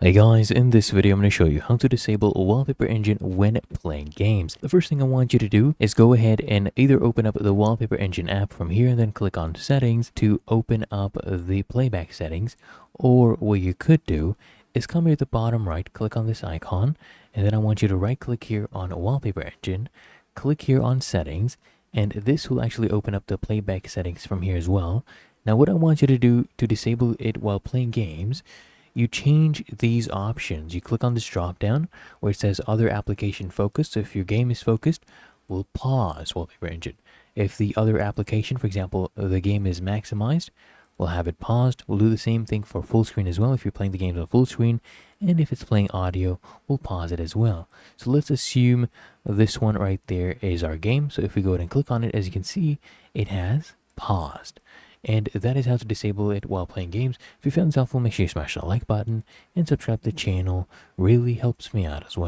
Hey guys, in this video I'm going to show you how to disable Wallpaper Engine when playing games. The first thing I want you to do is go ahead and either open up the Wallpaper Engine app from here and then click on settings to open up the playback settings. Or what you could do is come here at the bottom right, click on this icon, and then I want you to right click here on Wallpaper Engine, click here on settings, and this will actually open up the playback settings from here as well. Now what I want you to do to disable it while playing games, you change these options. You click on this drop down where it says other application focused. So if your game is focused, we'll pause Wallpaper Engine. If the other application, for example, the game is maximized, we'll have it paused. We'll do the same thing for full screen as well if you're playing the game on full screen. And if it's playing audio, we'll pause it as well. So let's assume this one right there is our game. So if we go ahead and click on it, as you can see, it has paused. And that is how to disable it while playing games. If you found this helpful, make sure you smash that like button and subscribe to the channel. Really helps me out as well.